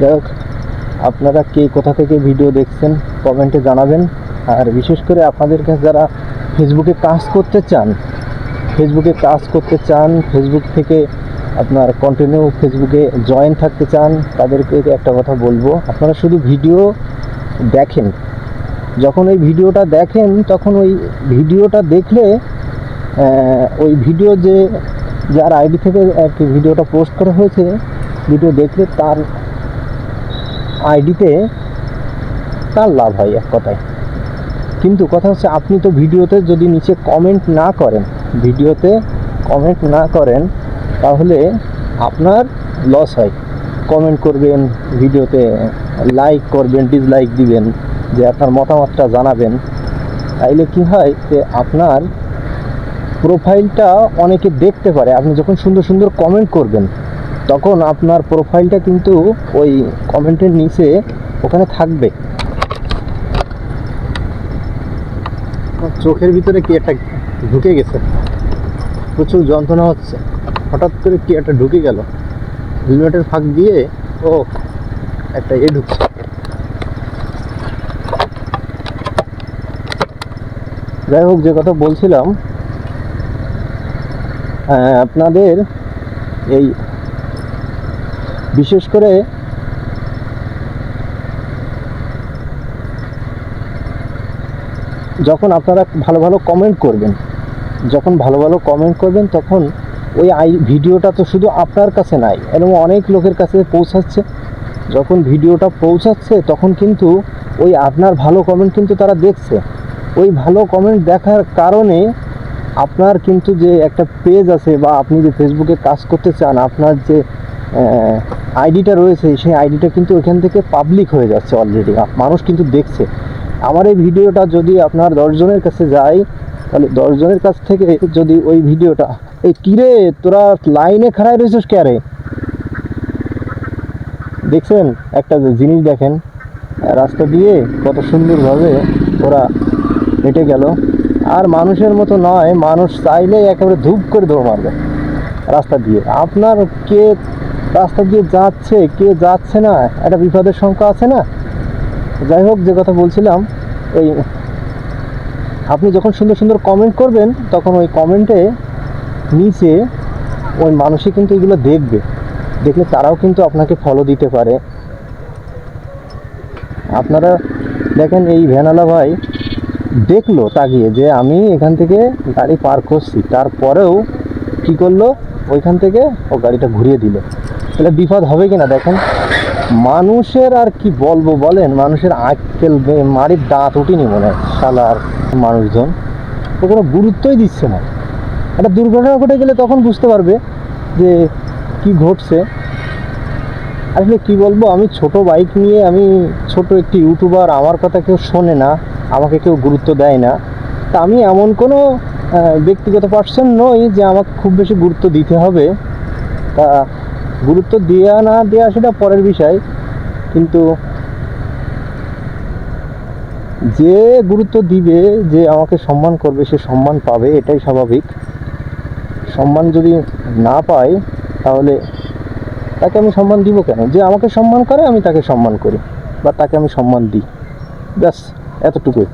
যাই হোক, আপনারা কে কোথা থেকে ভিডিও দেখছেন কমেন্টে জানাবেন। আর বিশেষ করে আপনাদের কাছে যারা ফেসবুকে কাজ করতে চান, ফেসবুক থেকে আপনার কন্টিনিউ ফেসবুকে জয়েন থাকতে চান, তাদেরকে একটা কথা বলবো, আপনারা শুধু ভিডিও দেখেন। যখন ওই ভিডিওটা দেখেন তখন ওই ভিডিওটা দেখলে ওই ভিডিও যার আইডি থেকে একটি ভিডিওটা পোস্ট করা হয়েছে, ভিডিও দেখলে তার আইডিতে তার লাভ হয় এক কথায়। কিন্তু কথা হচ্ছে, আপনি তো ভিডিওতে যদি নিচে কমেন্ট না করেন তাহলে আপনার লস হয়। কমেন্ট করবেন, ভিডিওতে লাইক করবেন, ডিসলাইক দিবেন, যে আপনার মতামতটা জানাবেন। তাইলে কি হয় যে আপনার প্রোফাইলটা অনেকে দেখতে পারে। আপনি যখন সুন্দর সুন্দর কমেন্ট করবেন তখন আপনার প্রোফাইলটা কিন্তু ওই কমেন্টের নিচে ওখানে থাকবে। চোখের ভিতরে কি একটা ঢুকে গেছে, প্রচুর যন্ত্রণা হচ্ছে। হঠাৎ করে কি একটা ঢুকে গেল হেলমেটের ফাঁক দিয়ে। ও একটা ঢুকছে। যাই হোক, যে কথা বলছিলাম, আপনাদের এই বিশেষ করে যখন আপনারা ভালো ভালো কমেন্ট করবেন, তখন ওই ভিডিওটা তো শুধু আপনার কাছে নাই, এবং অনেক লোকের কাছে পৌঁছাচ্ছে। যখন ভিডিওটা পৌঁছাচ্ছে তখন কিন্তু ওই আপনার ভালো কমেন্ট কিন্তু তারা দেখছে। ওই ভালো কমেন্ট দেখার কারণে আপনার কিন্তু যে একটা পেজ আছে, বা আপনি যে ফেসবুকে কাজ করতে চান, আপনার যে আইডিটা রয়েছে, সেই আইডিটা কিন্তু ওইখান থেকে পাবলিক হয়ে যাচ্ছে অলরেডি। মানুষ কিন্তু দেখছে। আমার এই ভিডিওটা যদি আপনার 10 জনের কাছে যায়, তাহলে 10 জনের কাছ থেকে যদি ওই ভিডিওটা, এই কিরে তোরা লাইনে খাড়ায় রয়েছিস কে রে, দেখছেন একটা জিনিস দেখেন, রাস্তা দিয়ে কত সুন্দরভাবে ওরা হেঁটে গেল। আর মানুষের মতো নয়, মানুষ চাইলে একেবারে ধূপ করে দৌড় মারবে রাস্তা দিয়ে। আপনার কে রাস্তা দিয়ে যাচ্ছে, কে যাচ্ছে না, একটা বিপদের সংখ্যা আছে না। যাই হোক, যে কথা বলছিলাম, ওই আপনি যখন সুন্দর সুন্দর কমেন্ট করবেন তখন ওই কমেন্টে নিচে ওই মানুষই কিন্তু এগুলো দেখলে তারাও কিন্তু আপনাকে ফলো দিতে পারে। আপনারা দেখেন, এই ভ্যানওয়ালা ভাই দেখলো তাকিয়ে যে আমি এখান থেকে গাড়ি পার করছি, তারপরেও কি করলো, ওইখান থেকে ও গাড়িটা ঘুরিয়ে দিল। তাহলে বিপদ হবে কিনা দেখেন। মানুষের আর কি বলবো বলেন, মানুষের আক্কেল মারির দাঁত উঠিনি মনে হয় শালার মানুষজন। তো কোনো গুরুত্বই দিচ্ছে না। একটা দুর্ঘটনা ঘটে গেলে তখন বুঝতে পারবে যে কি ঘটছে। আসলে কি বলবো, আমি ছোট বাইক নিয়ে, আমি ছোট একটি ইউটিউবার, আমার কথা কেউ শোনে না, আমাকে কেউ গুরুত্ব দেয় না। তা আমি এমন কোনো ব্যক্তিগত পার্সন নই যে আমাকে খুব বেশি গুরুত্ব দিতে হবে। তা গুরুত্ব দেওয়া না দেওয়া সেটা পরের বিষয়, কিন্তু যে গুরুত্ব দিবে, যে আমাকে সম্মান করবে, সে সম্মান পাবে, এটাই স্বাভাবিক। সম্মান যদি না পাই তাহলে তাকে আমি সম্মান দিব কেন? যে আমাকে সম্মান করে আমি তাকে সম্মান করি, বা তাকে আমি সম্মান দিই, ব্যাস এতটুকুই।